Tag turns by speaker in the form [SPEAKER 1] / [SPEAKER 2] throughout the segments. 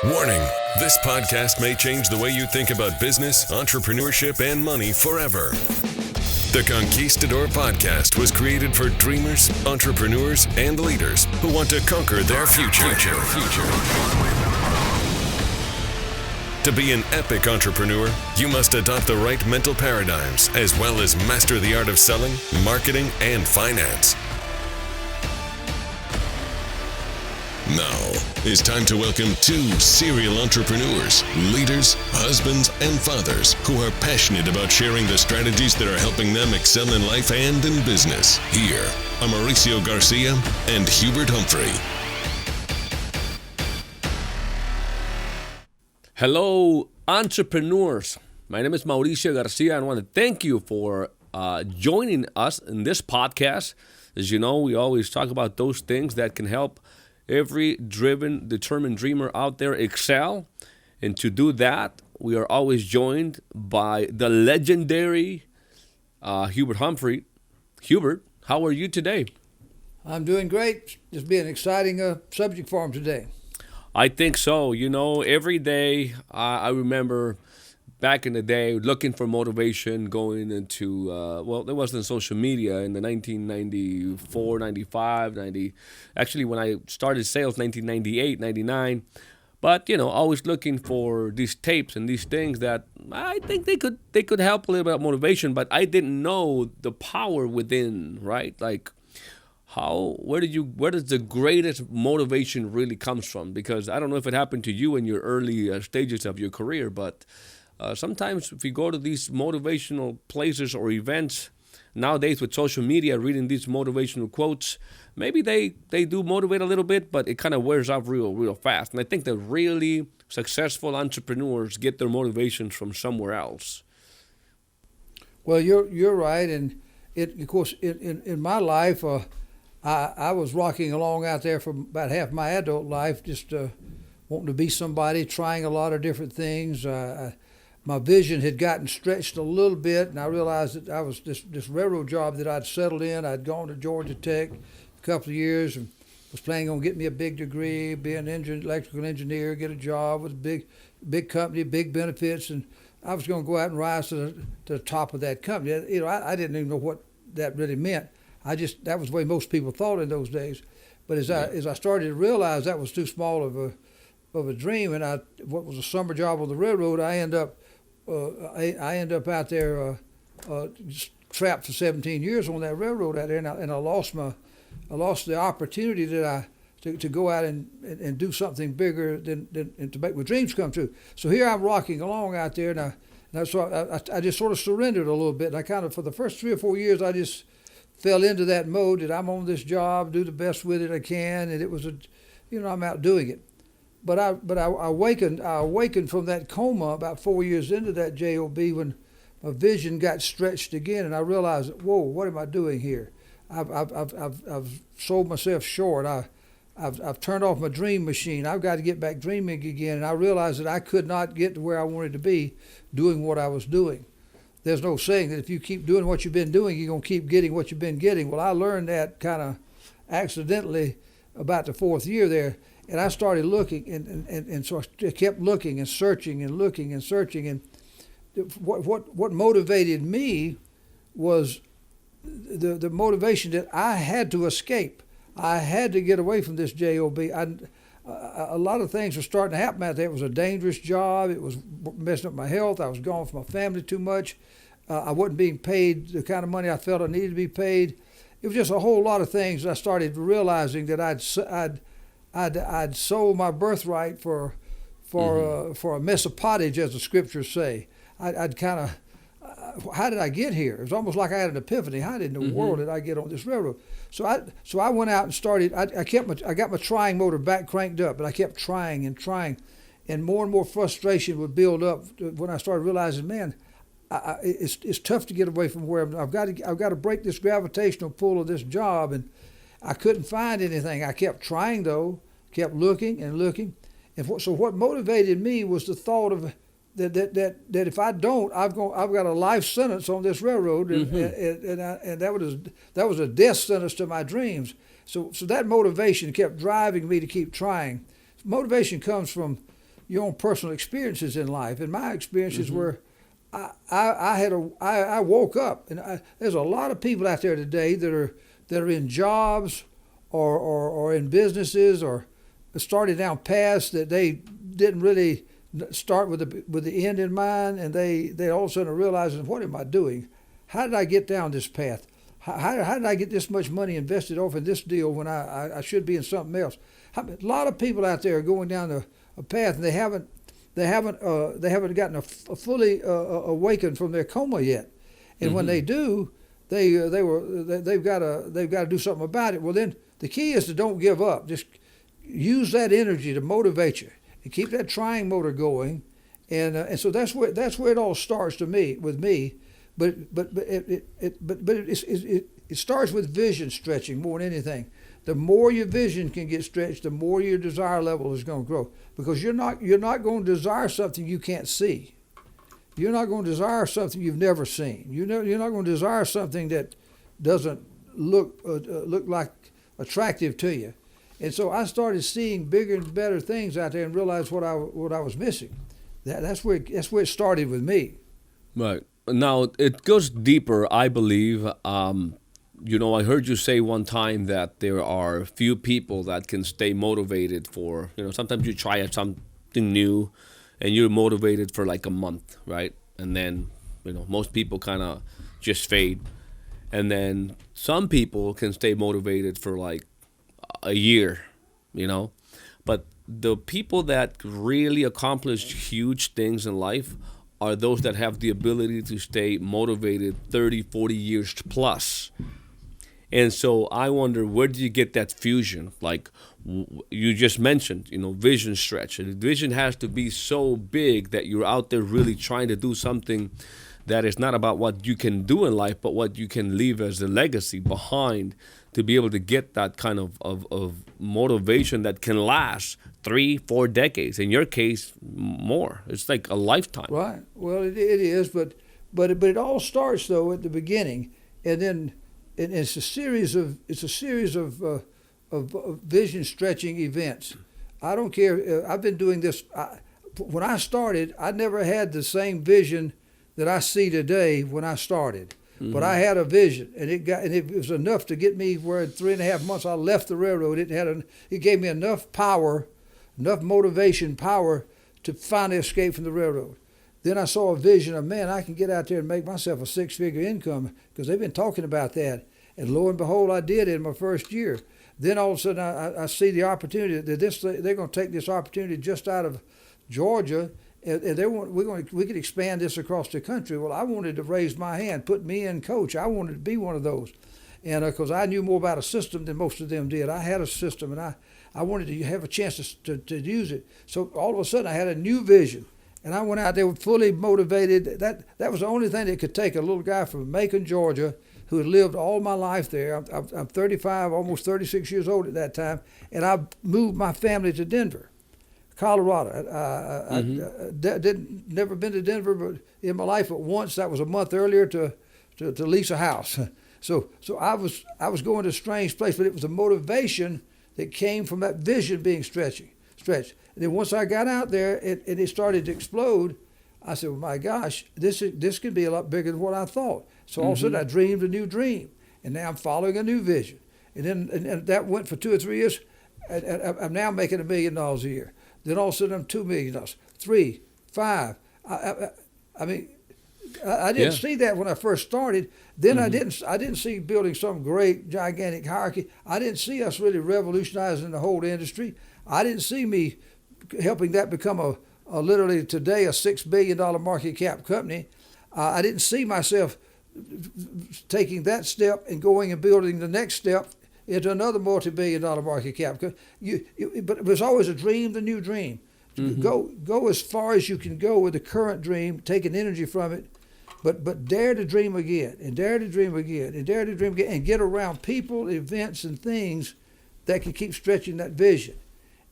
[SPEAKER 1] Warning, this podcast may change the way you think about business, entrepreneurship, and money forever. The Conquistador Podcast was created for dreamers, entrepreneurs, and leaders who want to conquer their future. To be an epic entrepreneur, you must adopt the right mental paradigms as well as master the art of selling, marketing, and finance. Now, it's time to welcome two serial entrepreneurs, leaders, husbands, and fathers who are passionate about sharing the strategies that are helping them excel in life and in business. Here are Mauricio Garcia and Hubert Humphrey.
[SPEAKER 2] Hello, entrepreneurs. My name is Mauricio Garcia, and I want to thank you for joining us in this podcast. As you know, we always talk about those things that can help every driven, determined dreamer out there excel. And to do that, we are always joined by the legendary Hubert Humphrey. Hubert, how are you today?
[SPEAKER 3] I'm doing great. Just be an exciting subject for him today.
[SPEAKER 2] I think so. You know, every day I remember back in the day looking for motivation going into, there wasn't social media in the 1994, 95, 90. Actually, when I started sales, 1998, 99. But, you know, always looking for these tapes and these things that I think they could help a little bit of motivation, but I didn't know the power within, right? Like, where does the greatest motivation really comes from? Because I don't know if it happened to you in your early stages of your career, but sometimes if you go to these motivational places or events, nowadays with social media, reading these motivational quotes, maybe they do motivate a little bit, but it kind of wears off real fast. And I think that really successful entrepreneurs get their motivations from somewhere else.
[SPEAKER 3] Well, you're right, and of course in my life, I was rocking along out there for about half my adult life, just wanting to be somebody, trying a lot of different things. My vision had gotten stretched a little bit, and I realized that I was this railroad job that I'd settled in. I'd gone to Georgia Tech a couple of years and was planning on getting me a big degree, be an electrical engineer, get a job with a big company, big benefits, and I was going to go out and rise to the top of that company. You know, I didn't even know what that really meant. That was the way most people thought in those days. But as I started to realize that was too small of a dream, and what was a summer job on the railroad, I end up out there just trapped for 17 years on that railroad out there, and I lost the opportunity to go out and do something bigger and to make my dreams come true. So here I'm rocking along out there, and so I just sort of surrendered a little bit. And I kind of, for the first 3 or 4 years, I just fell into that mode that I'm on this job, do the best with it I can, and it was I'm out doing it. But I awakened from that coma about 4 years into that job when my vision got stretched again, and I realized, whoa, what am I doing here? I've sold myself short. I've turned off my dream machine. I've got to get back dreaming again, and I realized that I could not get to where I wanted to be doing what I was doing. There's no saying that if you keep doing what you've been doing, you're going to keep getting what you've been getting. Well, I learned that kind of accidentally about the 4th year there. And I started looking, and so I kept looking and searching and looking and searching. And what motivated me was the motivation that I had to escape. I had to get away from this job. A lot of things were starting to happen out there. It was a dangerous job. It was messing up my health. I was gone from my family too much. I wasn't being paid the kind of money I felt I needed to be paid. It was just a whole lot of things. I started realizing that I'd sold my birthright for a mess of pottage, as the scriptures say. I'd kind of, how did I get here? It was almost like I had an epiphany. How in the world did I get on this railroad? So I went out and started. I got my trying motor back cranked up, but I kept trying, and more frustration would build up when I started realizing, man, it's tough to get away from where I've got to break this gravitational pull of this job, and I couldn't find anything. I kept trying though, kept looking and looking, and so what motivated me was the thought of that if I don't, I've got a life sentence on this railroad, and that was a death sentence to my dreams. So that motivation kept driving me to keep trying. Motivation comes from your own personal experiences in life. And my experiences were, I woke up, and there's a lot of people out there today that are in jobs or in businesses or started down paths that they didn't really start with the end in mind, and they all of a sudden are realizing, what am I doing? How did I get down this path? How did I get this much money invested off in this deal when I should be in something else? A lot of people out there are going down a path, and they haven't gotten a fully awakened from their coma yet. And when they do, they've got to do something about it. Well, then the key is to don't give up. Just use that energy to motivate you and keep that trying motor going. And so that's where it all starts with me. But it starts with vision stretching more than anything. The more your vision can get stretched, the more your desire level is going to grow. Because you're not going to desire something you can't see. You're not going to desire something you've never seen. You're not going to desire something that doesn't look like attractive to you. And so I started seeing bigger and better things out there and realized what I was missing. That's where it started with me.
[SPEAKER 2] Right. Now, it goes deeper, I believe. I heard you say one time that there are few people that can stay motivated for, sometimes you try something new and you're motivated for like a month, right? And then, most people kind of just fade. And then some people can stay motivated for like a year, But the people that really accomplish huge things in life are those that have the ability to stay motivated 30, 40 years plus. And so I wonder, where do you get that fusion? Like you just mentioned, vision stretch. And the vision has to be so big that you're out there really trying to do something that is not about what you can do in life, but what you can leave as a legacy behind, to be able to get that kind of motivation that can last 3-4 decades. In your case, more. It's like a lifetime.
[SPEAKER 3] Right. Well, it is, but it all starts though at the beginning, and then it's a series of vision stretching events. I don't care. I've been doing this. When I started, I never had the same vision that I see today when I started. Mm-hmm. But I had a vision, and it was enough to get me where in 3.5 months I left the railroad. It gave me enough power, enough motivation, power to finally escape from the railroad. Then I saw a vision of, man, I can get out there and make myself a 6-figure income, because they've been talking about that. And lo and behold, I did in my first year. Then all of a sudden I see the opportunity that they're going to take this opportunity just out of Georgia, and we could expand this across the country. Well, I wanted to raise my hand, put me in coach. I wanted to be one of those. And because I knew more about a system than most of them did. I had a system, and I wanted to have a chance to use it. So all of a sudden I had a new vision. And I went out there fully motivated. That was the only thing that could take a little guy from Macon, Georgia, who had lived all my life there. I'm 35, almost 36 years old at that time, and I moved my family to Denver, Colorado. I never been to Denver but in my life but once. That was a month earlier to lease a house. So I was going to a strange place, but it was a motivation that came from that vision being stretched. And then once I got out there and it started to explode, I said, well, my gosh, this could be a lot bigger than what I thought. So all of a sudden I dreamed a new dream, and now I'm following a new vision. And then and that went for 2 or 3 years. I'm now making $1 million a year. Then all of a sudden I'm $2 million, 3, 5. I didn't see that when I first started. Then I didn't see building some great gigantic hierarchy. I didn't see us really revolutionizing the whole industry. I didn't see me helping that become a literally today a $6 billion market cap company. I didn't see myself taking that step and going and building the next step into another multi-billion-dollar market cap. But it was always a dream, the new dream. Go as far as you can go with the current dream, taking energy from it, but dare to dream again, and dare to dream again, and dare to dream again, and get around people, events, and things that can keep stretching that vision.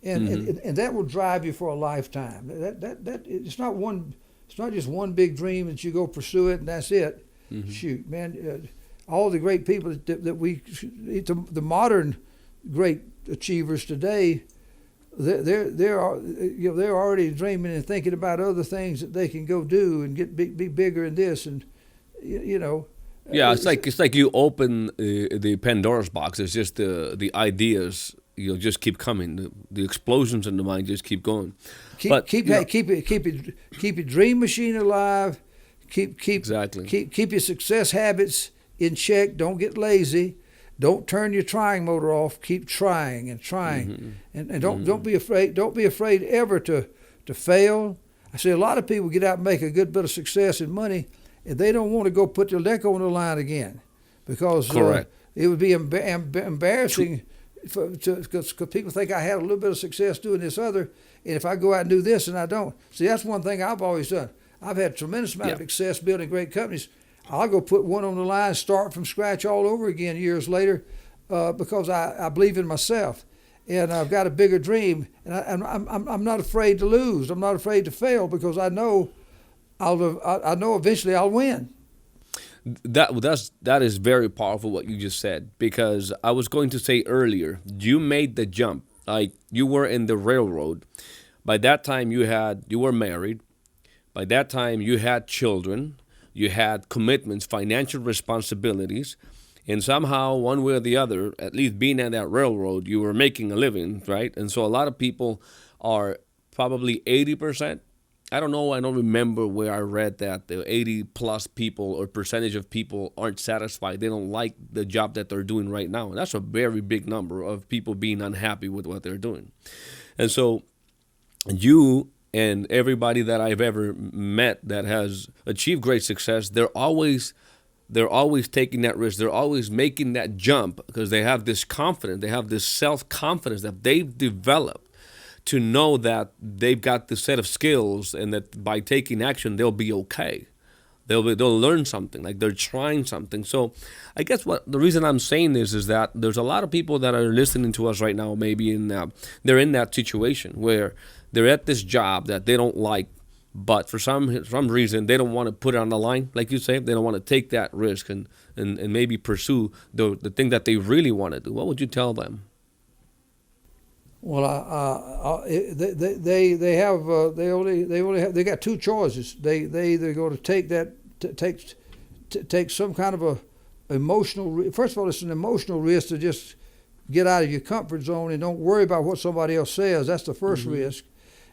[SPEAKER 3] And that will drive you for a lifetime. It's not just one big dream that you go pursue it and that's it. Shoot, man, all the great people that we, the modern great achievers today, they're already dreaming and thinking about other things that they can go do and be bigger in this, and you know.
[SPEAKER 2] Yeah, it's like you open the Pandora's box. It's just the ideas, just keep coming. The explosions in the mind just keep going.
[SPEAKER 3] Keep your dream machine alive.
[SPEAKER 2] Exactly.
[SPEAKER 3] Keep your success habits in check. Don't get lazy. Don't turn your trying motor off. Keep trying and trying, and don't be afraid. Don't be afraid ever to fail. I see a lot of people get out and make a good bit of success and money, and they don't want to go put their neck on the line again, because it would be embarrassing because people think I had a little bit of success doing this other, and if I go out and do this and I don't. See, that's one thing I've always done. I've had a tremendous amount of success building great companies. I'll go put one on the line, start from scratch all over again years later, because I believe in myself, and I've got a bigger dream, and I'm not afraid to lose. I'm not afraid to fail, because I know eventually I'll win.
[SPEAKER 2] That is very powerful what you just said, because I was going to say earlier, you made the jump. Like, you were in the railroad. By that time you were married. By that time you had children. You had commitments, financial responsibilities, and somehow, one way or the other, at least being at that railroad, you were making a living, right? And so a lot of people are probably 80%. I don't know, I don't remember where I read that the 80 plus people or percentage of people aren't satisfied. They don't like the job that they're doing right now. And that's a very big number of people being unhappy with what they're doing. And so you and everybody that I've ever met that has achieved great success, they're always taking that risk. They're always making that jump because they have this confidence. They have this self-confidence that they've developed to know that they've got this set of skills, and that by taking action, they'll be okay. They'll learn something, like they're trying something. So I guess the reason I'm saying this is that there's a lot of people that are listening to us right now, maybe they're in that situation where they're at this job that they don't like, but for some reason they don't want to put it on the line, like you say. They don't want to take that risk and maybe pursue the thing that they really want to do. What would you tell them?
[SPEAKER 3] Well, they got two choices. They either go to take some kind of a emotional. First of all, it's an emotional risk to just get out of your comfort zone and don't worry about what somebody else says. That's the first risk.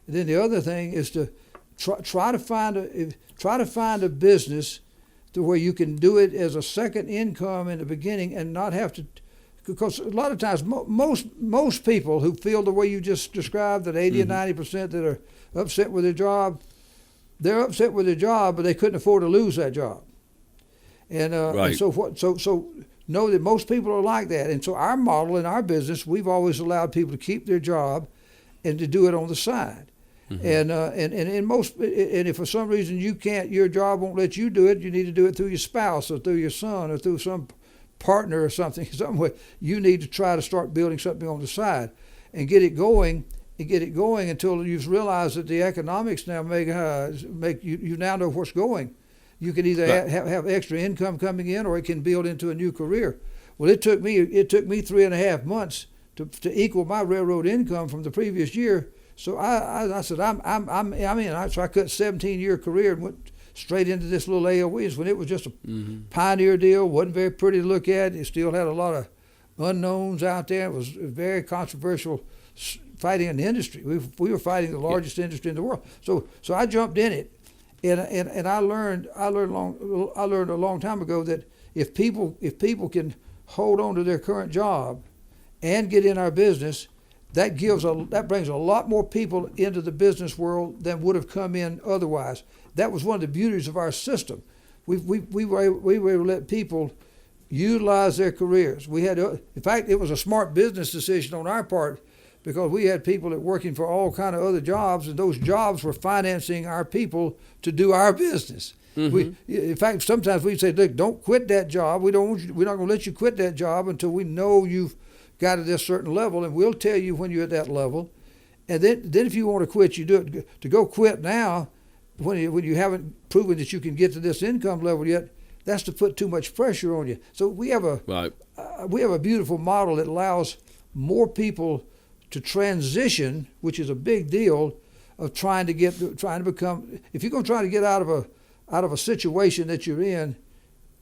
[SPEAKER 3] And then the other thing is to try to find a business to where you can do it as a second income in the beginning and not have to. Because a lot of times, most people who feel the way you just described, that 80 or 90% that are upset with their job, they're upset with their job, but they couldn't afford to lose that job. And, and so know that most people are like that. And so our model in our business, we've always allowed people to keep their job and to do it on the side. And if for some reason your job won't let you do it, you need to do it through your spouse or through your son or through some partner or something, some way. You need to try to start building something on the side and get it going until you've realized that the economics now make you now know what's going. You can either have extra income coming in, or it can build into a new career. Well, it took me 3.5 months to equal my railroad income from the previous year. So I said I'm in. So I cut 17-year career and went straight into this little AOEs when it was just a pioneer deal. Wasn't very pretty to look at. It still had a lot of unknowns out there. It was very controversial fighting in the industry. We were fighting the largest industry in the world. So I jumped in it, and I learned a long time ago that if people can hold on to their current job and get in our business, that brings a lot more people into the business world than would have come in otherwise. That was one of the beauties of our system. We were able to let people utilize their careers. In fact, it was a smart business decision on our part, because we had people that working for all kind of other jobs, and those jobs were financing our people to do our business. In fact, sometimes we'd say, look, don't quit that job. We're not going to let you quit that job until we know you've got to this certain level, and we'll tell you when you're at that level. And then if you want to quit, you do it. To go quit now, when you haven't proven that you can get to this income level yet, that's to put too much pressure on you. So we have a beautiful model that allows more people to transition, which is a big deal, of trying to become. If you're going to try to get out of a situation that you're in,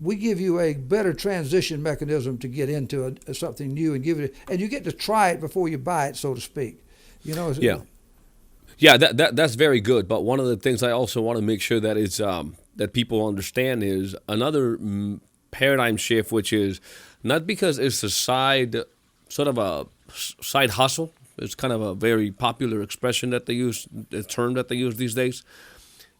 [SPEAKER 3] we give you a better transition mechanism to get into something new and and you get to try it before you buy it, so to speak.
[SPEAKER 2] Yeah, that's very good. But one of the things I also want to make sure that is that people understand is another paradigm shift, which is not because it's a side hustle. It's kind of a very popular expression that they use, the term that they use these days.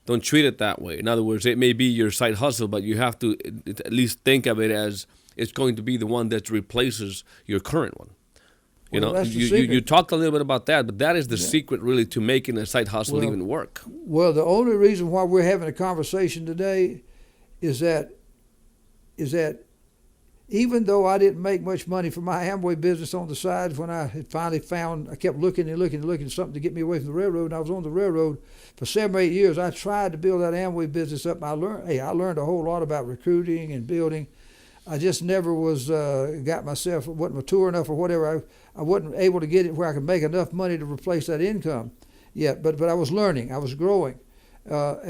[SPEAKER 2] Don't treat it that way. In other words, it may be your side hustle, but you have to at least think of it as it's going to be the one that replaces your current one. You talked a little bit about that, but that is the secret really to making a side hustle even work.
[SPEAKER 3] Well, the only reason why we're having a conversation today is that even though I didn't make much money from my Amway business on the side, when I had finally I kept looking for something to get me away from the railroad, and I was on the railroad for 7 or 8 years. I tried to build that Amway business up. I learned a whole lot about recruiting and building. I just never wasn't mature enough or whatever. I wasn't able to get it where I could make enough money to replace that income yet. But I was learning. I was growing. But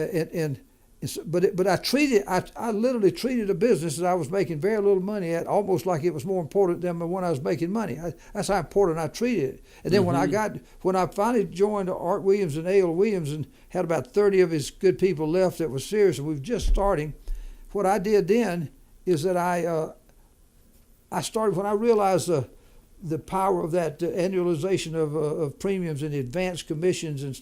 [SPEAKER 3] I literally treated a business that I was making very little money at almost like it was more important than the one I was making money. That's how important I treated it. And then when I finally joined Art Williams and A.L. Williams and had about 30 of his good people left that was serious, and we were just starting, what I did then is that I started when I realized the power of that annualization of premiums and advanced commissions, and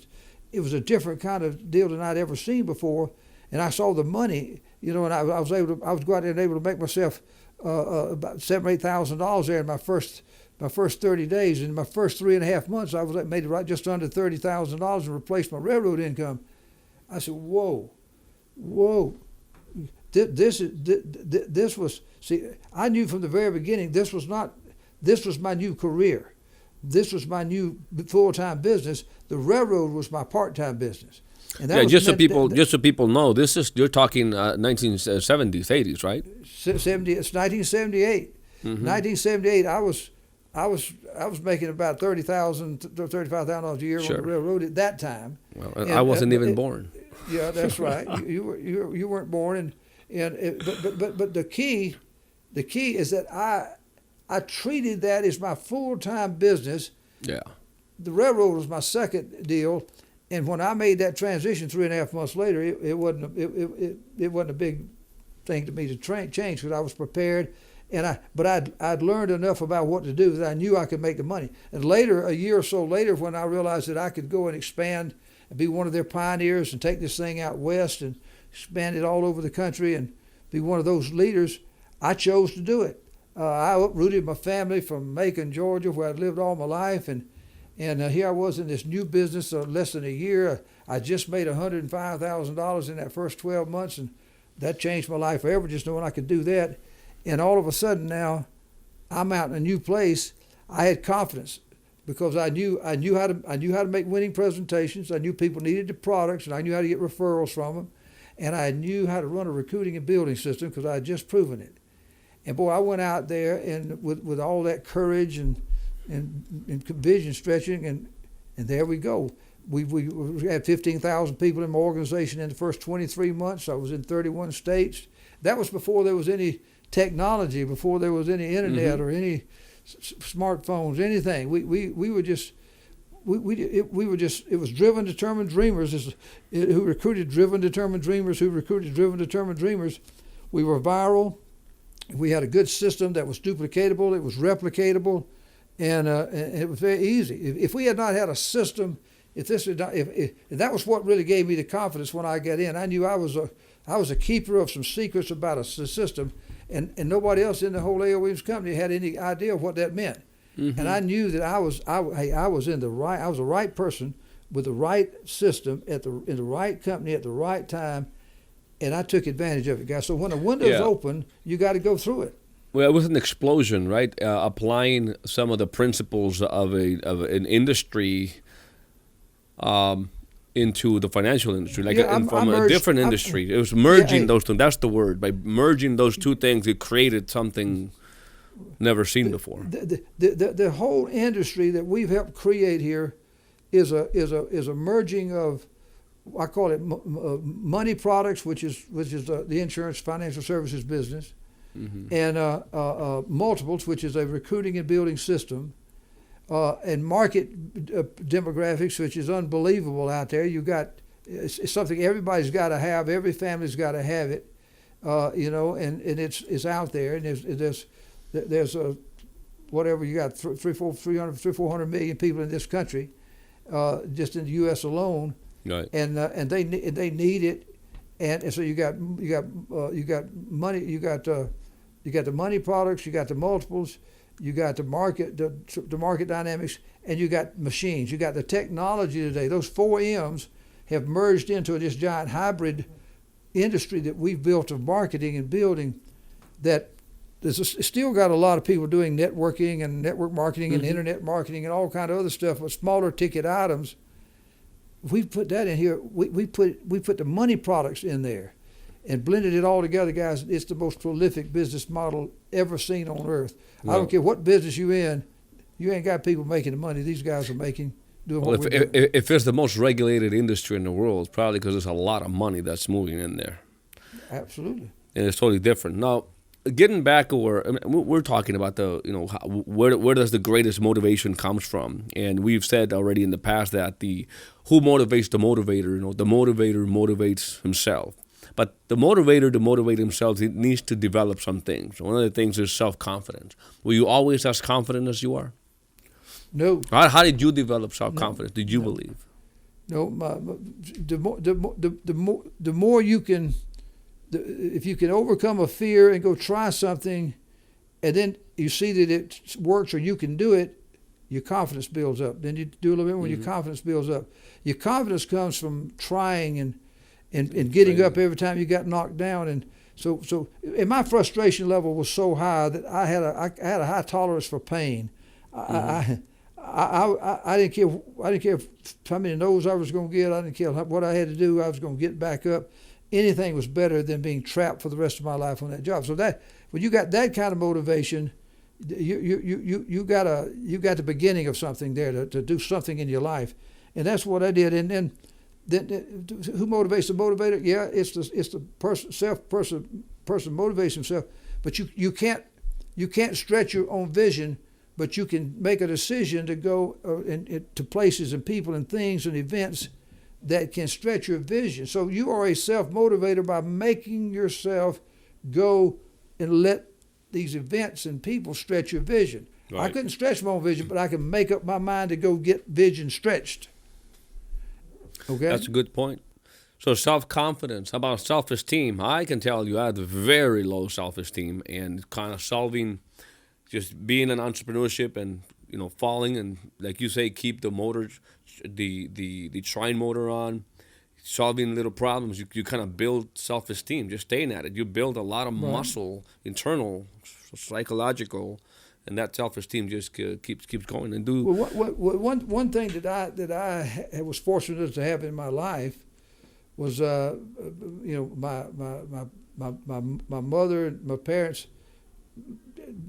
[SPEAKER 3] it was a different kind of deal than I'd ever seen before. And I saw the money, and I was go out there and able to make myself about $7,000 or $8,000 there in my first 30 days. In my first 3.5 months, I made it right just under $30,000 and replaced my railroad income. I said, whoa. This was, I knew from the very beginning this was my new career. This was my new full-time business. The railroad was my part-time business. And
[SPEAKER 2] just so people know, you're talking 1970s, 80s, right?
[SPEAKER 3] It's 1978. Mm-hmm. 1978. I was making about $35,000 a year on the railroad at that time.
[SPEAKER 2] Well, and I wasn't even born.
[SPEAKER 3] Yeah, that's right. You weren't born, but the key is that I treated that as my full-time business. Yeah. The railroad was my second deal. And when I made that transition 3.5 months later, it wasn't a big thing to me to change because I was prepared, but I'd learned enough about what to do that I knew I could make the money. And later, a year or so later, when I realized that I could go and expand and be one of their pioneers and take this thing out west and expand it all over the country and be one of those leaders, I chose to do it. I uprooted my family from Macon, Georgia, where I'd lived all my life, and here I was in this new business less than a year. I just made $105,000 in that first 12 months, and that changed my life forever, just knowing I could do that. And all of a sudden now, I'm out in a new place. I had confidence because I knew how to make winning presentations. I knew people needed the products, and I knew how to get referrals from them, and I knew how to run a recruiting and building system because I had just proven it. And boy, I went out there and with all that courage and vision stretching, and there we go. We had 15,000 people in my organization in the first 23 months. I was in 31 states. That was before there was any technology, before there was any internet or any smartphones, anything. It was driven, determined dreamers who recruited driven, determined dreamers who recruited driven, determined dreamers. We were viral. We had a good system that was duplicatable. It was replicatable. And it was very easy. If we had not had a system, if that was what really gave me the confidence when I got in. I knew I was a keeper of some secrets about a system, and nobody else in the whole A.L. Williams company had any idea of what that meant. Mm-hmm. And I knew that I was the right person with the right system in the right company at the right time, and I took advantage of it, guys. So when a window's open, you got to go through it.
[SPEAKER 2] Well, it was an explosion, right? Applying some of the principles of an industry into the financial industry, from a different industry. It was merging those two. That's the word. By merging those two things, it created something never seen before.
[SPEAKER 3] The whole industry that we've helped create here is a merging of, I call it money products, which is the insurance financial services business, and multiples, which is a recruiting and building system, and market demographics, which is unbelievable out there. You got it's something everybody's got to have. Every family's got to have it, and it's out there. And there's a whatever you got 400 million people in this country, just in the U.S. alone,
[SPEAKER 2] right?
[SPEAKER 3] And they need it, and so you got money, you got the money products, you got the multiples, you got the market dynamics, and you got machines. You got the technology today. Those 4 M's have merged into this giant hybrid industry that we've built of marketing and building. That there's still got a lot of people doing networking and network marketing and internet marketing and all kind of other stuff with smaller ticket items. We've put that in here. We put the money products in there, and blended it all together, guys. It's the most prolific business model ever seen on earth. No. I don't care what business you in, you ain't got people making the money these guys are making.
[SPEAKER 2] If it's the most regulated industry in the world, it's probably because there's a lot of money that's moving in there.
[SPEAKER 3] Absolutely.
[SPEAKER 2] And it's totally different. Now, getting back over, we're talking about where does the greatest motivation comes from, and we've said already in the past that who motivates the motivator. The motivator motivates himself. But the motivator to motivate himself, he needs to develop some things. One of the things is self-confidence. Were you always as confident as you are?
[SPEAKER 3] No.
[SPEAKER 2] How did you develop self-confidence? Did you believe?
[SPEAKER 3] No. The more you can, if you can overcome a fear and go try something, and then you see that it works or you can do it, your confidence builds up. Then you do a little bit when your confidence builds up. Your confidence comes from trying and getting up every time you got knocked down. And so and my frustration level was so high that I had a high tolerance for pain. I didn't care how many no's I was going to get. I didn't care what I had to do. I was going to get back up. Anything was better than being trapped for the rest of my life on that job. So that when you got that kind of motivation, you got the beginning of something there to do something in your life, and that's what I did. And then who motivates the motivator? Yeah, it's the person motivates himself. But you can't stretch your own vision. But you can make a decision to go to places and people and things and events that can stretch your vision. So you are a self-motivator by making yourself go and let these events and people stretch your vision. Right. I couldn't stretch my own vision, but I can make up my mind to go get vision stretched. Okay?
[SPEAKER 2] That's a good point. So self-confidence, how about self-esteem? I can tell you I had very low self-esteem and kind of just being in entrepreneurship and falling and, like you say, keep the motor, the trine motor on, solving little problems. You kind of build self-esteem just staying at it. You build a lot of muscle, internal, psychological, and that self-esteem just keeps going. And
[SPEAKER 3] one thing that I was fortunate to have in my life was my mother and my parents.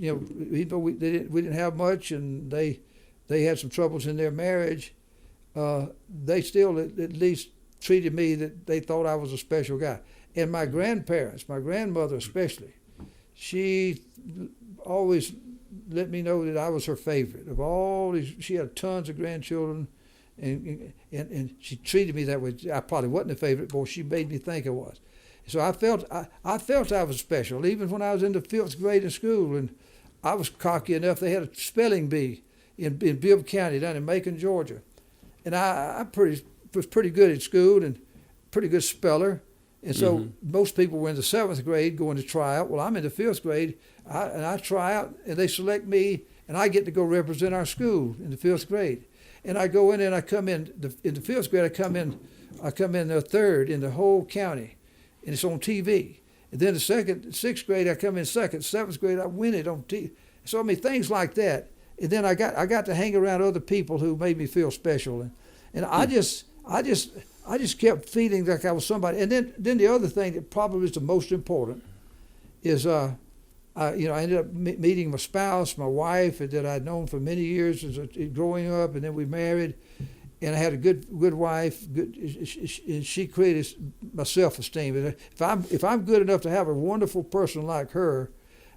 [SPEAKER 3] Even though we didn't have much, and they had some troubles in their marriage, they still at least treated me that they thought I was a special guy. And my grandparents, my grandmother especially, she always let me know that I was her favorite of all these. She had tons of grandchildren, and she treated me that way. I probably wasn't a favorite, but she made me think I was. So I felt I was special, even when I was in the 5th grade in school, and I was cocky enough. They had a spelling bee in Bibb County down in Macon, Georgia, and I was pretty good at school and pretty good speller. And so most people were in the 7th grade going to try out. Well, I'm in the 5th grade, and I try out, and they select me, and I get to go represent our school in the 5th grade. And I go in and I come in the 5th grade. I come in the 3rd in the whole county. And it's on TV. And then the 6th grade, I come in 2nd. 7th grade, I win it on TV. So things like that. And then I got to hang around other people who made me feel special, and I just kept feeling like I was somebody. And then the other thing that probably is the most important is I I ended up meeting my spouse, my wife, that I'd known for many years growing up, and then we married. And I had a good wife. And she created my self-esteem. And if I'm good enough to have a wonderful person like her,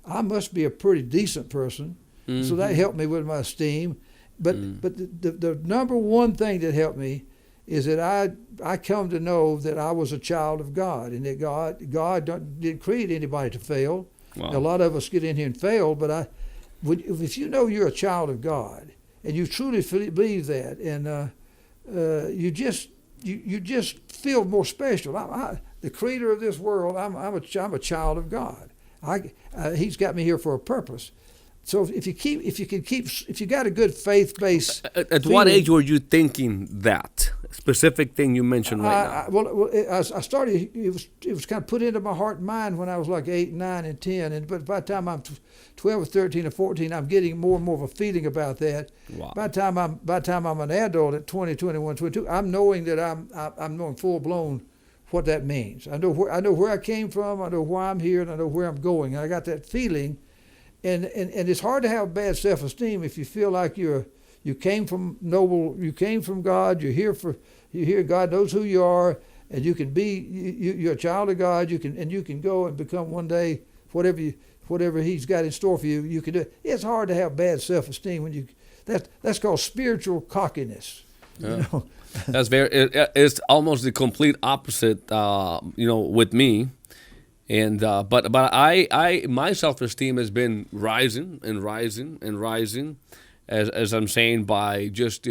[SPEAKER 3] I must be a pretty decent person. Mm-hmm. So that helped me with my esteem. But the number one thing that helped me is that I come to know that I was a child of God, and that God didn't create anybody to fail. Wow. Now, a lot of us get in here and fail, but if you know you're a child of God and you truly believe that, and you just feel more special. The creator of this world, I'm a child of God. He's got me here for a purpose. So if you got a good faith base.
[SPEAKER 2] At what age were you thinking that specific thing you mentioned right now?
[SPEAKER 3] I started. It was kind of put into my heart and mind when I was like 8, 9, and 10. But by the time I'm 12 or 13 or 14, I'm getting more and more of a feeling about that.
[SPEAKER 2] Wow.
[SPEAKER 3] By the time I'm an adult at 20, 21, 22, I'm knowing that I'm knowing full blown what that means. I know where I came from. I know why I'm here, and I know where I'm going. And I got that feeling. And it's hard to have bad self-esteem if you feel like you came from noble, you came from God, you're here, God knows who you are, and you can be, you're a child of God, you can go and become one day whatever He's got in store for you, you can do it. It's hard to have bad self-esteem when that's called spiritual cockiness.
[SPEAKER 2] Yeah.
[SPEAKER 3] You know?
[SPEAKER 2] That's it's almost the complete opposite, with me. And but my self-esteem has been rising and rising and rising, as I'm saying, by just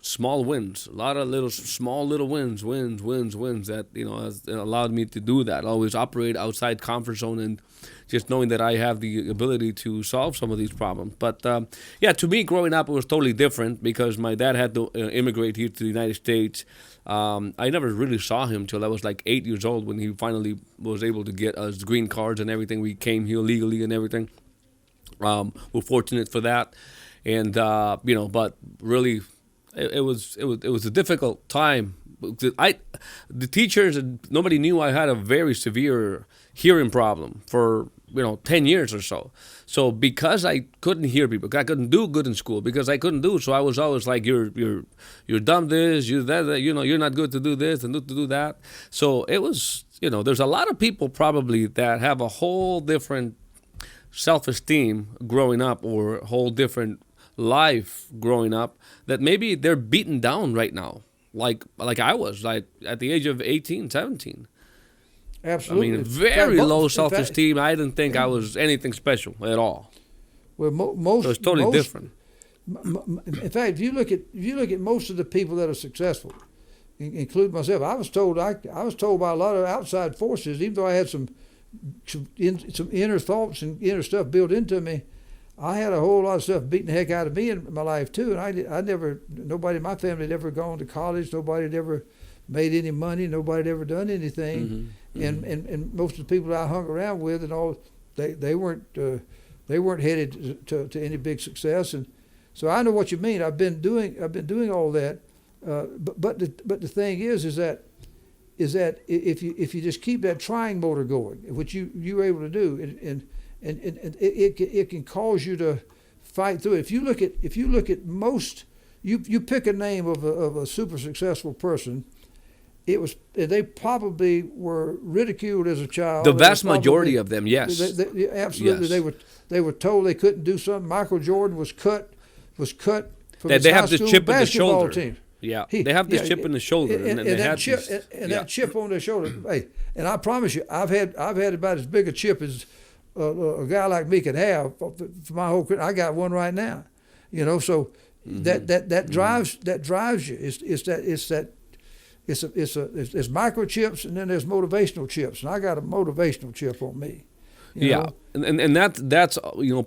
[SPEAKER 2] small wins, a lot of small little wins that has allowed me to do that. Always operate outside comfort zone, and just knowing that I have the ability to solve some of these problems. But to me, growing up, it was totally different because my dad had to immigrate here to the United States. I never really saw him till I was like 8 years old when he finally was able to get us green cards and everything. We came here legally and everything. We're fortunate for that, and but really, it was a difficult time. The teachers, nobody knew I had a very severe hearing problem for 10 years or so. So because I couldn't hear people, I couldn't do good in school because I couldn't do. So I was always like, you're dumb this, you're that, you're not good to do this and to do that. So it was, there's a lot of people probably that have a whole different self-esteem growing up, or a whole different life growing up, that maybe they're beaten down right now. Like I was, like at the age of 18, 17.
[SPEAKER 3] Absolutely.
[SPEAKER 2] I mean, very low self-esteem. I didn't think I was anything special at all.
[SPEAKER 3] Well, most.
[SPEAKER 2] So it's totally different.
[SPEAKER 3] In fact, if you look at most of the people that are successful, include myself, I was told by a lot of outside forces, even though I had some inner thoughts and inner stuff built into me, I had a whole lot of stuff beating the heck out of me in my life too. And nobody in my family had ever gone to college. Nobody had ever made any money. Nobody had ever done anything. Mm-hmm. And most of the people I hung around with and all, they weren't headed to any big success. And so I know what you mean. I've been doing all that. But the thing is that if you just keep that trying motor going, which you were able to do, and it can cause you to fight through it. If you look at most, you pick a name of a super successful person. They probably were ridiculed as a child.
[SPEAKER 2] The vast majority of them, yes.
[SPEAKER 3] Absolutely. Yes. They were told they couldn't do something. Michael Jordan was cut from his
[SPEAKER 2] they
[SPEAKER 3] high
[SPEAKER 2] have this
[SPEAKER 3] school
[SPEAKER 2] chip in the
[SPEAKER 3] basketball
[SPEAKER 2] shoulder.
[SPEAKER 3] team.
[SPEAKER 2] Yeah, they have this chip in the shoulder, and that
[SPEAKER 3] chip on their shoulder. Hey, and I promise you, I've had about as big a chip as a guy like me could have for my whole career. I got one right now, So that drives you. It's microchips, and then there's motivational chips, and I got a motivational chip on me. You know?
[SPEAKER 2] And that's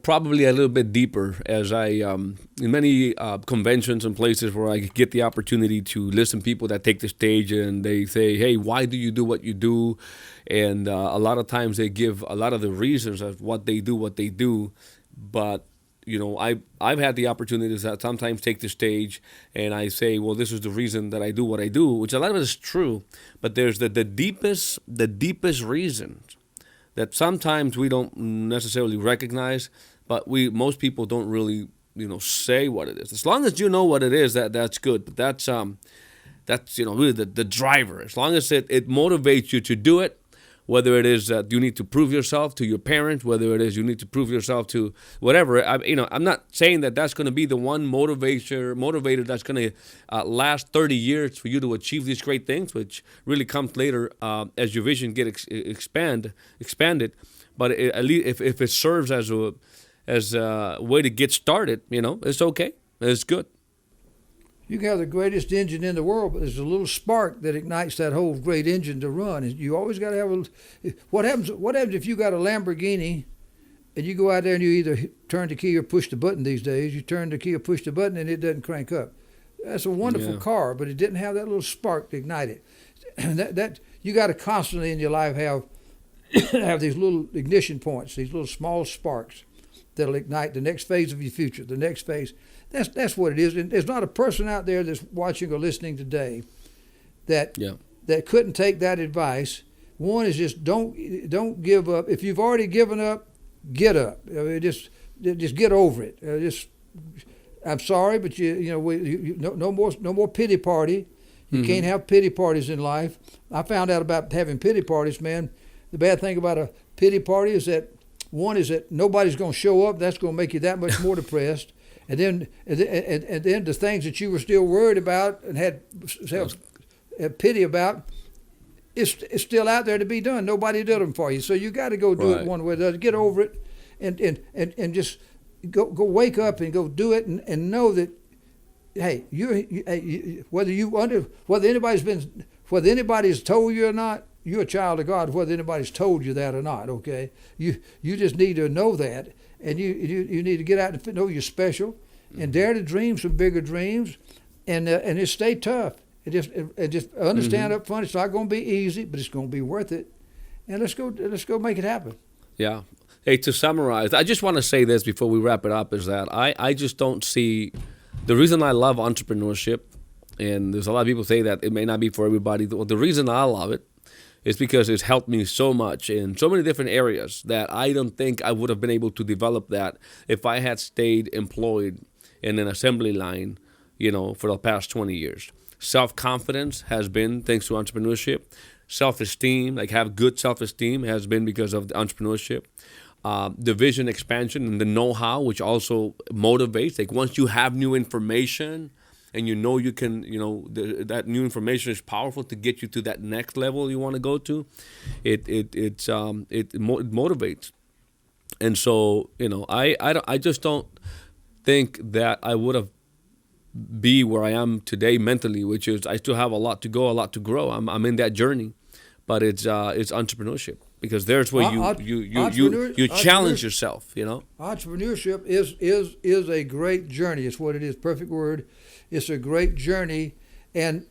[SPEAKER 2] probably a little bit deeper, as I in many conventions and places where I get the opportunity to listen to people that take the stage and they say, hey, why do you do what you do? And a lot of times they give a lot of the reasons of what they do, but I've had the opportunity to sometimes take the stage and I say, well, this is the reason that I do what I do, which a lot of it is true, but there's the deepest reasons that sometimes we don't necessarily recognize, but most people don't really, say what it is. As long as you know what it is, that's good. But that's really the driver. As long as it motivates you to do it, whether it is you need to prove yourself to your parents, whether it is you need to prove yourself to whatever. I'm not saying that that's going to be the one motivator that's going to last 30 years for you to achieve these great things, which really comes later as your vision get expanded. But at least if it serves as a way to get started, it's okay. It's good.
[SPEAKER 3] You can have the greatest engine in the world, but there's a little spark that ignites that whole great engine to run. And you always got to have what happens if you got a Lamborghini and you go out there and you either turn the key or push the button these days. You turn the key or push the button and it doesn't crank up. That's a wonderful car, but it didn't have that little spark to ignite it. that you got to constantly in your life have these little ignition points, these little small sparks that'll ignite the next phase of your future, the next phase. That's what it is. And there's not a person out there that's watching or listening today that couldn't take that advice. One is just don't give up. If you've already given up, get up. Just get over it. I'm sorry, but no more pity party. You can't have pity parties in life. I found out about having pity parties, man. The bad thing about a pity party is that one is that nobody's going to show up. That's going to make you that much more depressed. And then the things that you were still worried about and had pity about, it's still out there to be done. Nobody did them for you. So you got to go do it one way or the other. Get over it and just go wake up and go do it and know that, hey, whether anybody's told you or not, you're a child of God, whether anybody's told you that or not, okay? You just need to know that. And you need to get out and know you're special, and dare to dream some bigger dreams, and just stay tough, and just understand up front it's not going to be easy, but it's going to be worth it, and let's go make it happen.
[SPEAKER 2] Yeah. Hey, to summarize, I just want to say this before we wrap it up is that I just don't see the reason I love entrepreneurship, and there's a lot of people say that it may not be for everybody. The reason I love it is because it's helped me so much in so many different areas that I don't think I would have been able to develop that if I had stayed employed in an assembly line, for the past 20 years. Self-confidence has been thanks to entrepreneurship. Self-esteem, have good self-esteem, has been because of the entrepreneurship. The vision expansion and the know-how, which also motivates. Once you have new information, and you can, that new information is powerful to get you to that next level you want to go to. It motivates, and so I just don't think that I would have be where I am today mentally, which is I still have a lot to go, a lot to grow. I'm in that journey, but it's entrepreneurship because there's where you challenge yourself.
[SPEAKER 3] Entrepreneurship is a great journey. It's what it is. Perfect word. It's a great journey, and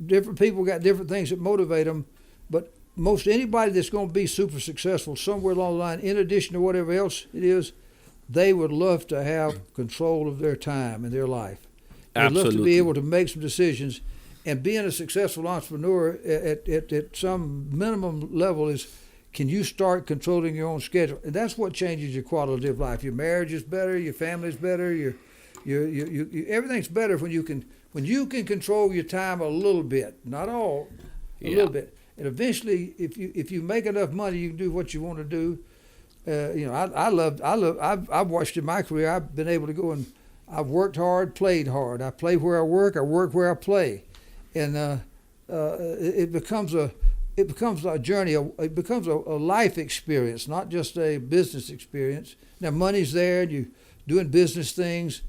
[SPEAKER 3] different people got different things that motivate them. But most anybody that's going to be super successful somewhere along the line, in addition to whatever else it is, they would love to have control of their time and their life. They'd love to be able to make some decisions. And being a successful entrepreneur at some minimum level is, can you start controlling your own schedule? And that's what changes your quality of life. Your marriage is better. Your family's better. Your everything's better when you can control your time a little bit, not all, a little bit. And eventually, if you make enough money, you can do what you want to do. I've watched in my career. I've been able to go and I've worked hard, played hard. I play where I work where I play, and it becomes a journey. It becomes a life experience, not just a business experience. Now, money's there, and you're doing business things.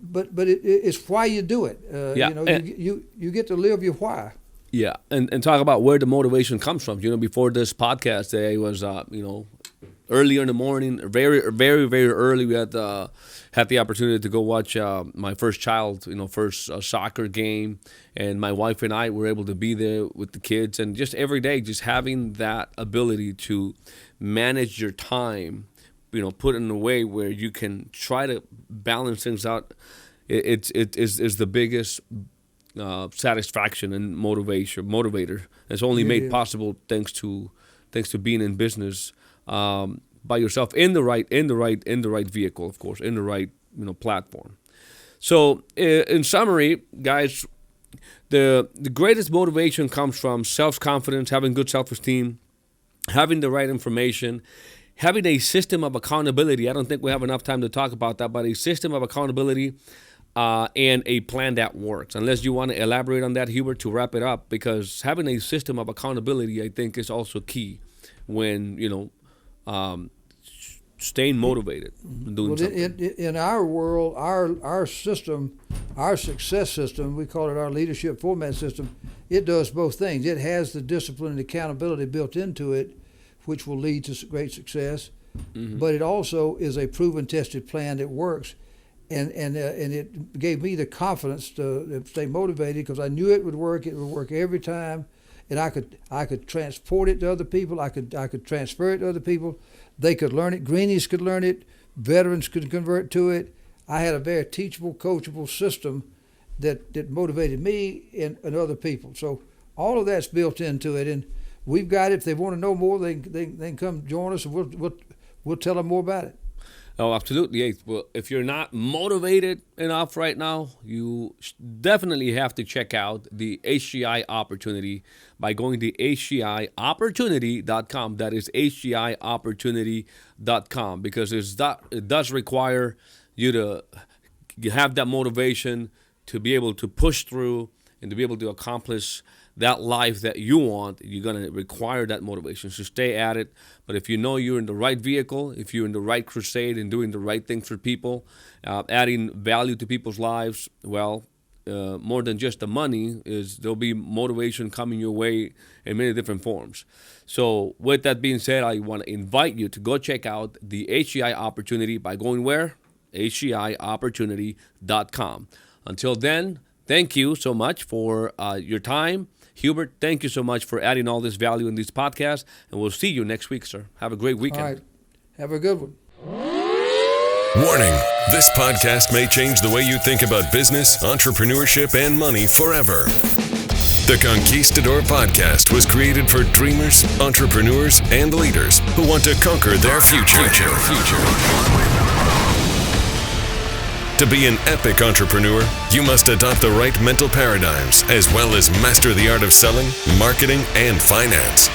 [SPEAKER 3] But it's why you do it. You get to live your why.
[SPEAKER 2] Yeah, and talk about where the motivation comes from. Before this podcast today was, earlier in the morning, very, very, very early. We had the opportunity to go watch my first child, first soccer game, and my wife and I were able to be there with the kids, and just every day, just having that ability to manage your time. Put in a way where you can try to balance things out. It is the biggest satisfaction and motivator. It's only made possible thanks to thanks to being in business by yourself in the right vehicle, of course, in the right platform. So in summary, guys, the greatest motivation comes from self-confidence, having good self-esteem, having the right information, having a system of accountability. I don't think we have enough time to talk about that, but a system of accountability and a plan that works. Unless you want to elaborate on that, Hubert, to wrap it up, because having a system of accountability, I think, is also key when, staying motivated and doing something.
[SPEAKER 3] In our world, our system, our success system, we call it our leadership format system, it does both things. It has the discipline and accountability built into it, which will lead to great success, but it also is a proven, tested plan that works. And it gave me the confidence to stay motivated because I knew it would work. It would work every time, and I could transport it to other people. I could transfer it to other people. They could learn it. Greenies could learn it. Veterans could convert to it. I had a very teachable, coachable system that motivated me and other people. So all of that's built into it, and we've got it. If they want to know more, they can come join us, and we'll tell them more about it.
[SPEAKER 2] Oh, absolutely. Hey, well, if you're not motivated enough right now, you definitely have to check out the HGI opportunity by going to HGIopportunity.com. That is HGIopportunity.com, because it does require you to have that motivation to be able to push through and to be able to accomplish that life that you want. You're going to require that motivation. So stay at it. But if you know you're in the right vehicle, if you're in the right crusade and doing the right thing for people, adding value to people's lives, well, more than just the money, there'll be motivation coming your way in many different forms. So with that being said, I want to invite you to go check out the HGI opportunity by going where? HGIopportunity.com. Until then, thank you so much for your time. Hubert, thank you so much for adding all this value in these podcasts, and we'll see you next week, sir. Have a great weekend.
[SPEAKER 3] All right. Have a good one.
[SPEAKER 1] Warning, this podcast may change the way you think about business, entrepreneurship, and money forever. The Conquistador Podcast was created for dreamers, entrepreneurs, and leaders who want to conquer their future. To be an epic entrepreneur, you must adopt the right mental paradigms as well as master the art of selling, marketing, and finance.